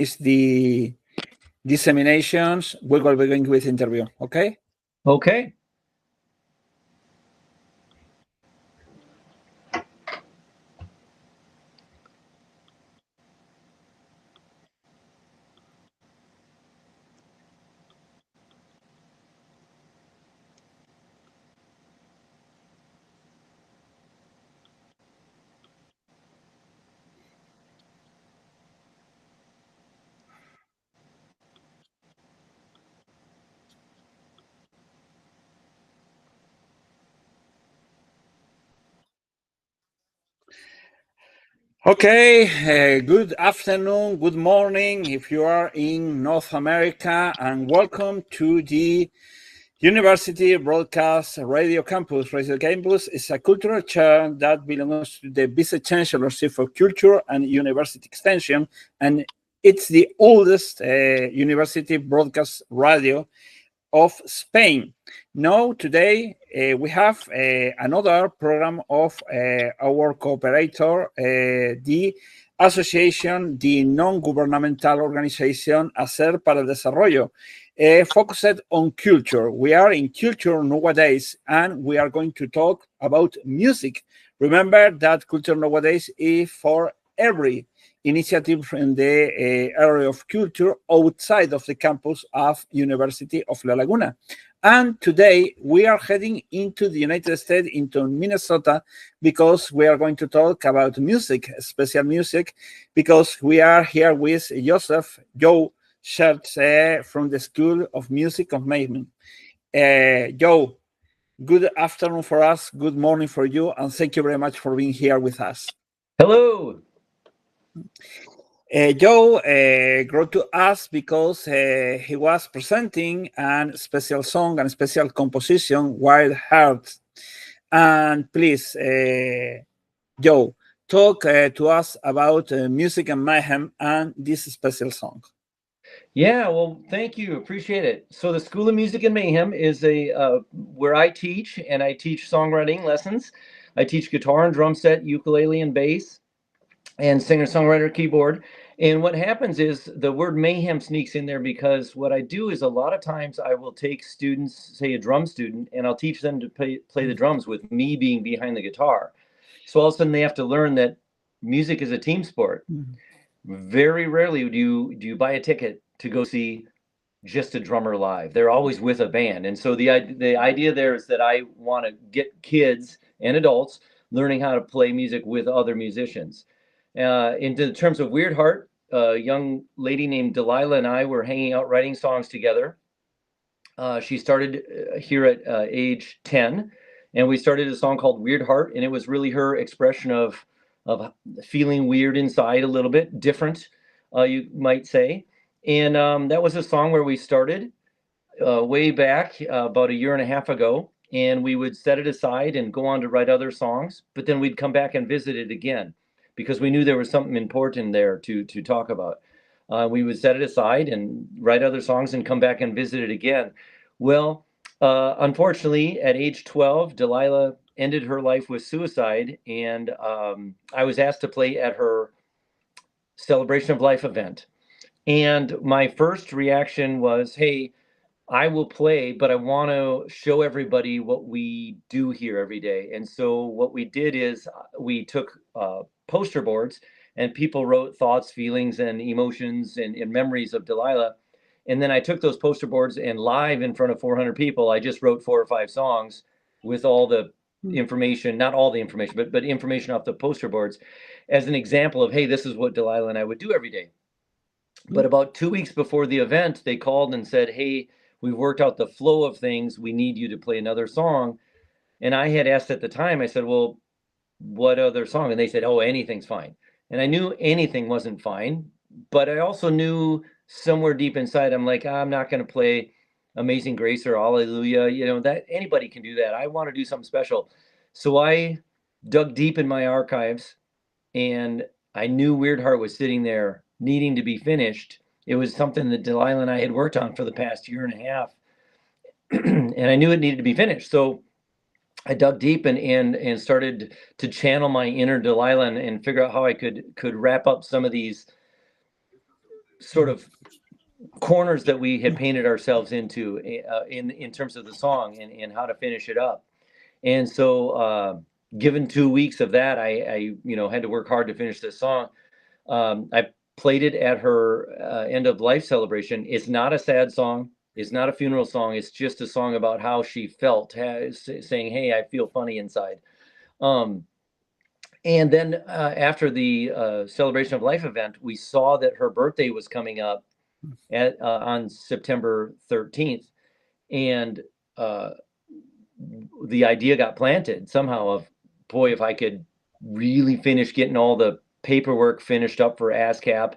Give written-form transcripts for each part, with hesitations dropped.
is the disseminations. We will be going with interview. Okay. Okay. Okay, good afternoon, good morning if you are in North America, and welcome to the University Broadcast Radio Campus. Radio Campus is a cultural chair that belongs to the Vice Chancellorship for Culture and University Extension, and it's the oldest university broadcast radio of Spain. Now, today, we have another program of our cooperator, the association, the non-governmental organization Hacer para el Desarrollo, focused on culture. We are in culture nowadays, and we are going to talk about music. Remember that culture nowadays is for every initiative in the area of culture outside of the campus of University of La Laguna. And today we are heading into the United States, into Minnesota, because we are going to talk about music, special music, because we are here with Joe Schertz from the School of Music of Mayhem. Joe, good afternoon for us, good morning for you, and thank you very much for being here with us. Hello. Joe wrote to us because he was presenting a special song and special composition, Wild Hearts. And please, Joe, talk to us about Music and Mayhem and this special song. Yeah, well, thank you. Appreciate it. So the School of Music and Mayhem is where I teach, and I teach songwriting lessons. I teach guitar and drum set, ukulele and bass, and singer-songwriter keyboard. And what happens is the word mayhem sneaks in there because what I do is a lot of times I will take students, say a drum student, and I'll teach them to play the drums with me being behind the guitar. So all of a sudden they have to learn that music is a team sport. Very rarely do you buy a ticket to go see just a drummer live. They're always with a band. And so the idea there is that I want to get kids and adults learning how to play music with other musicians. In terms of Weird Heart, a young lady named Delilah and I were hanging out writing songs together. She started here at age 10, and we started a song called Weird Heart, and it was really her expression of feeling weird inside a little bit, different, you might say. And that was a song where we started way back about a year and a half ago, and we would set it aside and go on to write other songs, but then we'd come back and visit it again because we knew there was something important there to talk about. We would set it aside and write other songs and come back and visit it again. Well, unfortunately, at age 12, Delilah ended her life with suicide, and I was asked to play at her Celebration of Life event. And my first reaction was, hey, I will play, but I want to show everybody what we do here every day. And so what we did is we took poster boards, and people wrote thoughts, feelings, and emotions and memories of Delilah. And then I took those poster boards and live in front of 400 people, I just wrote 4 or 5 songs with all the information, not all the information, but information off the poster boards as an example of, hey, this is what Delilah and I would do every day. But about 2 weeks before the event, they called and said, hey, we've worked out the flow of things. We need you to play another song. And I had asked at the time, I said, well, what other song? And they said, oh, anything's fine. And I knew anything wasn't fine, but I also knew somewhere deep inside, I'm like, I'm not going to play Amazing Grace or Hallelujah. You know, that anybody can do that. I want to do something special. So I dug deep in my archives, and I knew Weird Heart was sitting there needing to be finished. It was something that Delilah and I had worked on for the past year and a half. And I knew it needed to be finished. So I dug deep and started to channel my inner Delilah and figure out how I could wrap up some of these sort of corners that we had painted ourselves into in terms of the song and how to finish it up. And so, given 2 weeks of that, I had to work hard to finish this song. I played it at her end of life celebration. It's not a sad song. It's not a funeral song. It's just a song about how she felt, saying, "Hey, I feel funny inside." And then after the celebration of life event, we saw that her birthday was coming up on September 13th, and the idea got planted somehow of, boy, if I could really finish getting all the paperwork finished up for ASCAP,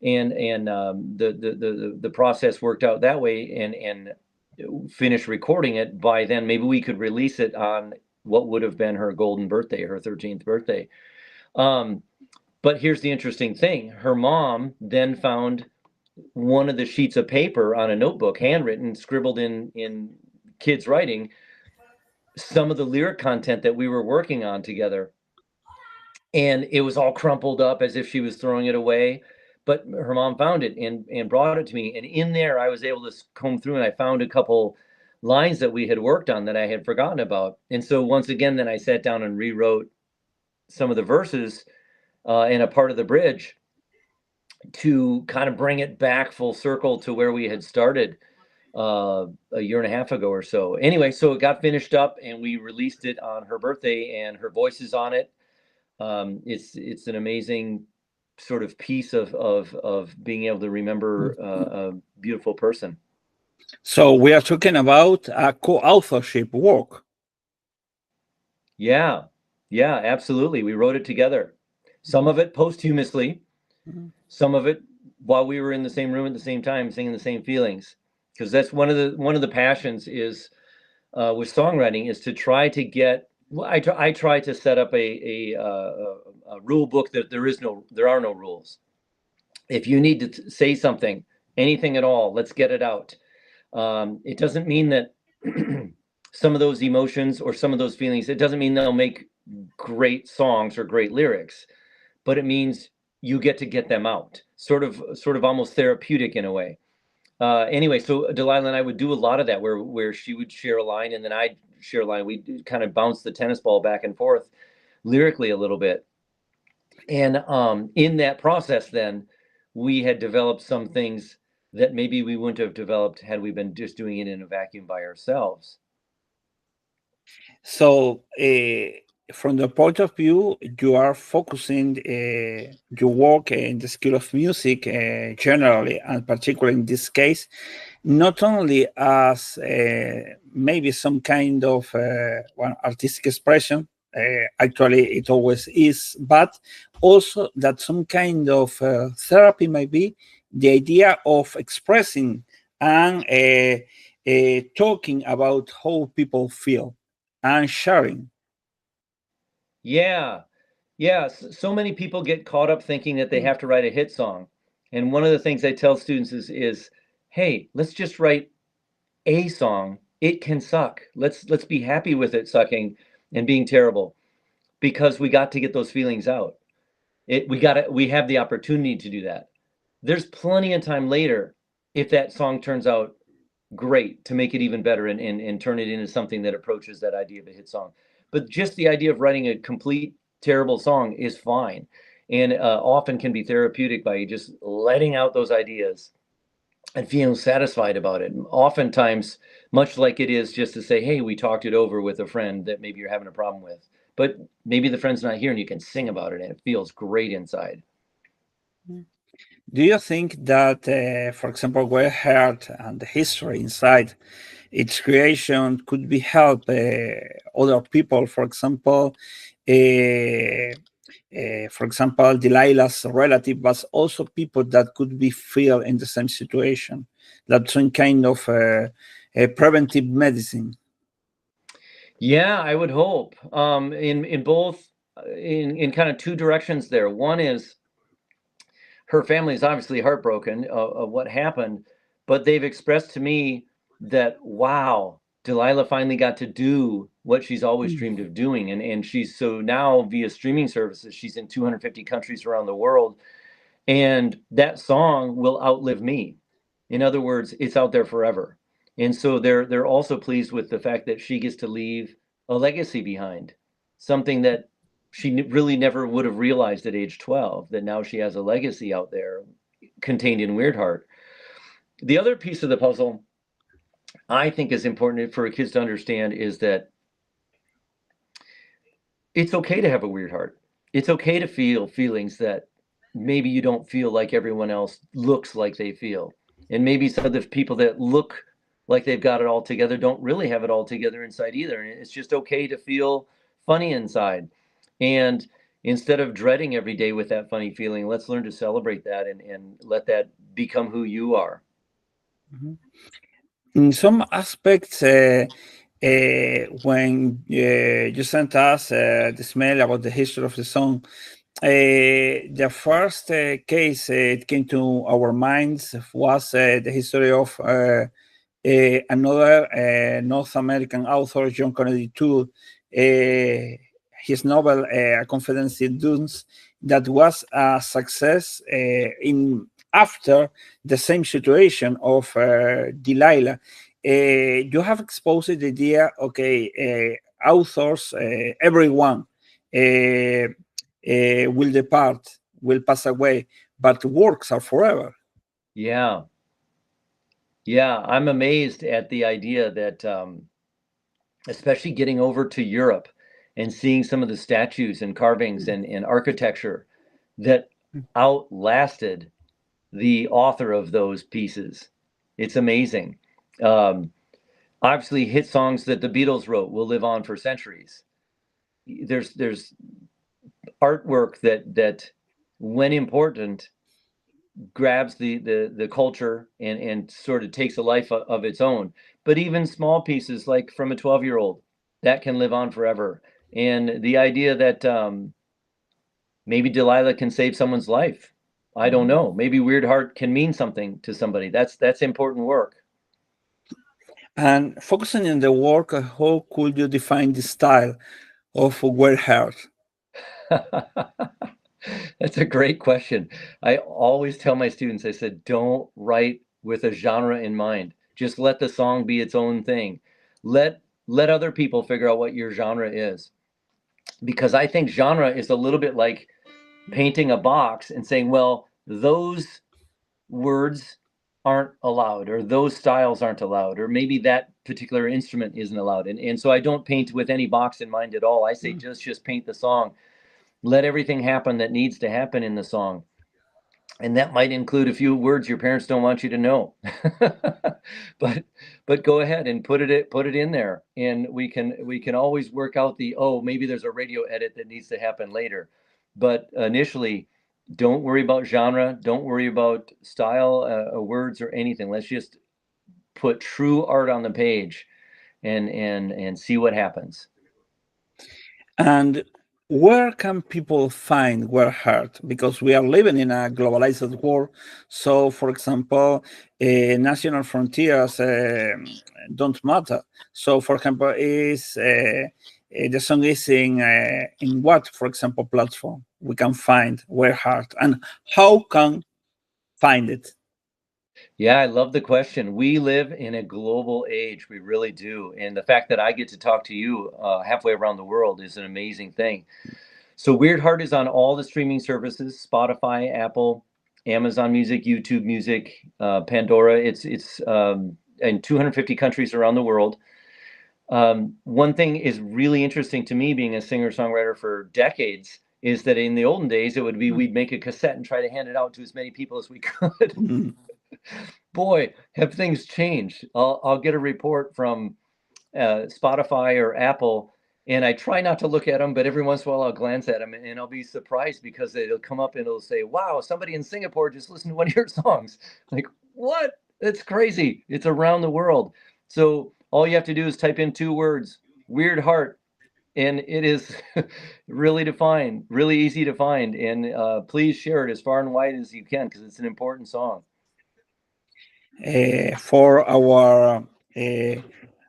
and the process worked out that way, and finish recording it by then, maybe we could release it on what would have been her golden birthday, her 13th birthday. But here's the interesting thing. Her mom then found one of the sheets of paper on a notebook, handwritten, scribbled in kids' writing, some of the lyric content that we were working on together. And it was all crumpled up as if she was throwing it away. But her mom found it and brought it to me. And in there, I was able to comb through, and I found a couple lines that we had worked on that I had forgotten about. And so once again, then I sat down and rewrote some of the verses and a part of the bridge to kind of bring it back full circle to where we had started a year and a half ago or so. Anyway, so it got finished up and we released it on her birthday, and her voice is on it. It's an amazing sort of piece of being able to remember a beautiful person. So we are talking about a co-authorship work. Yeah, absolutely. We wrote it together. Some of it posthumously, some of it while we were in the same room at the same time, singing the same feelings. Because that's one of the passions is with songwriting, is to try to get. I try to set up a rule book that there are no rules. If you need to say something, anything at all, let's get it out. It doesn't mean that some of those emotions or some of those feelings, it doesn't mean they'll make great songs or great lyrics, but it means you get to get them out, sort of almost therapeutic in a way. Anyway, so Delilah and I would do a lot of that, where she would share a line and then I'd share a line. We'd kind of bounce the tennis ball back and forth lyrically a little bit. And in that process, then we had developed some things that maybe we wouldn't have developed had we been just doing it in a vacuum by ourselves. So from the point of view, you are focusing your work in the skill of music generally, and particularly in this case, not only as maybe some kind of artistic expression, actually it always is, but also that some kind of therapy might be the idea of expressing and talking about how people feel and sharing. Yeah. So many people get caught up thinking that they have to write a hit song. And one of the things I tell students is, hey, let's just write a song. It can suck. Let's be happy with it sucking and being terrible, because we got to get those feelings out. We have the opportunity to do that. There's plenty of time later, if that song turns out great, to make it even better and turn it into something that approaches that idea of a hit song. But just the idea of writing a complete terrible song is fine, and often can be therapeutic by just letting out those ideas and feeling satisfied about it. Oftentimes, much like it is just to say, hey, we talked it over with a friend that maybe you're having a problem with, but maybe the friend's not here and you can sing about it and it feels great inside. Do you think that, for example, Well Heard and the history inside its creation could be help other people? For example, Delilah's relative, but also people that could be feel in the same situation. That's some kind of preventive medicine. Yeah, I would hope. In both, in kind of two directions there. One is, her family is obviously heartbroken of what happened, but they've expressed to me that, wow, Delilah finally got to do what she's always dreamed of doing. And she's, so now via streaming services, she's in 250 countries around the world. And that song will outlive me. In other words, it's out there forever. And so they're also pleased with the fact that she gets to leave a legacy behind, something that she really never would have realized at age 12, that now she has a legacy out there contained in Weird Heart. The other piece of the puzzle I think is important for kids to understand is that it's okay to have a weird heart. It's okay to feel feelings that maybe you don't feel like everyone else looks like they feel. And maybe some of the people that look like they've got it all together don't really have it all together inside either. And it's just okay to feel funny inside. And instead of dreading every day with that funny feeling, let's learn to celebrate that and let that become who you are. Mhm. In some aspects, when you sent us this mail about the history of the song, the first case it came to our minds was the history of another North American author, John Kennedy Toole, his novel A Confidence in Dunes, that was a success in after the same situation of Delilah. You have exposed the idea, okay, authors, everyone will depart, will pass away, but works are forever. Yeah. Yeah. I'm amazed at the idea that, especially getting over to Europe and seeing some of the statues and carvings and architecture that outlasted the author of those pieces. It's amazing. Um, Obviously, hit songs that the Beatles wrote will live on for centuries. There's artwork that when important grabs the culture and sort of takes a life of its own. But even small pieces like from a 12-year-old that can live on forever. And the idea that maybe Delilah can save someone's life. I don't know. Maybe Weird Heart can mean something to somebody. That's important work. And focusing on the work, how could you define the style of Weird Heart? That's a great question. I always tell my students, I said, don't write with a genre in mind. Just let the song be its own thing. Let other people figure out what your genre is. Because I think genre is a little bit like painting a box and saying, well, those words aren't allowed, or those styles aren't allowed, or maybe that particular instrument isn't allowed. And so I don't paint with any box in mind at all. I say just paint the song. Let everything happen that needs to happen in the song. And that might include a few words your parents don't want you to know. but but go ahead and put it in there, and we can always work out the, oh, maybe there's a radio edit that needs to happen later. But initially, don't worry about genre, don't worry about style, words or anything. Let's just put true art on the page and see what happens. And where can people find Weird Heart? Because we are living in a globalized world. So, for example, national frontiers don't matter. So, for example, is the song is in what, for example, platform we can find Weird Heart, and how can find it? Yeah, I love the question. We live in a global age. We really do. And the fact that I get to talk to you halfway around the world is an amazing thing. So, Weird Heart is on all the streaming services: Spotify, Apple, Amazon Music, YouTube Music, Pandora. It's in 250 countries around the world. One thing is really interesting to me, being a singer songwriter for decades, is that in the olden days, it would be we'd make a cassette and try to hand it out to as many people as we could. Boy, have things changed. I'll get a report from Spotify or Apple, and I try not to look at them, but every once in a while I'll glance at them and I'll be surprised because it'll come up and it'll say, wow, somebody in Singapore just listened to one of your songs. Like, what? That's crazy. It's around the world. So all you have to do is type in 2 words, Weird Heart, and it is really really easy to find. And please share it as far and wide as you can, because it's an important song. For our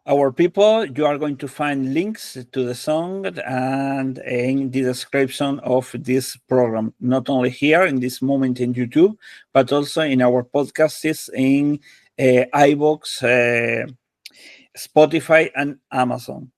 our people, you are going to find links to the song and in the description of this program, not only here in this moment in YouTube, but also in our podcasts in iVoox, Spotify, and Amazon.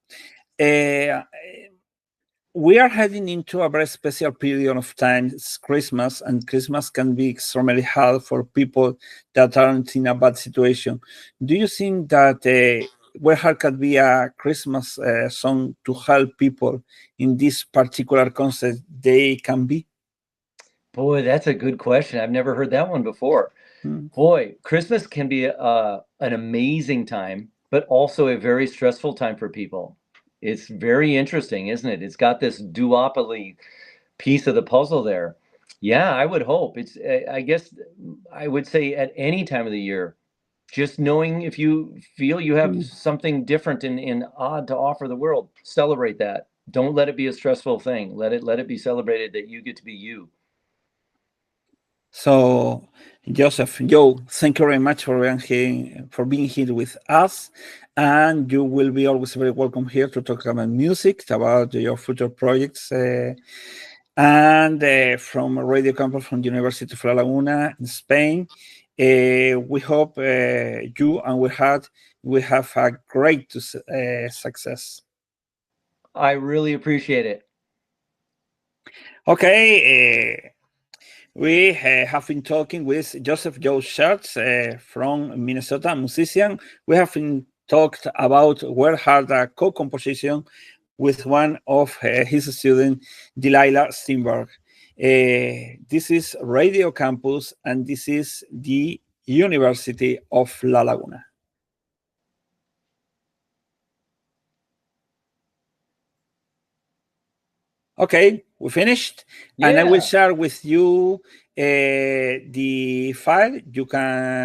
We are heading into a very special period of time. It's Christmas, and Christmas can be extremely hard for people that aren't in a bad situation. Do you think that Where Hard can be a Christmas song to help people in this particular concept they can be? Boy, that's a good question. I've never heard that one before. Mm. Boy, Christmas can be an amazing time, but also a very stressful time for people. It's very interesting, isn't it? It's got this duopoly piece of the puzzle there. Yeah, I would hope. I guess I would say at any time of the year, just knowing if you feel you have something different and odd to offer the world, celebrate that. Don't let it be a stressful thing. Let it be celebrated that you get to be you. So, Joseph, Joe, thank you very much for being here with us. And you will be always very welcome here to talk about music, about your future projects. And from Radio Campus from the University of La Laguna in Spain, we hope you and we have a great success. I really appreciate it. Okay. We have been talking with Joseph Joe Schertz from Minnesota, a musician. We have been talked about Where Hard a co-composition with one of his students, Delilah Steenberg. This is Radio Campus, and this is the University of La Laguna. Okay, we finished. Yeah. And I will share with you the file. You can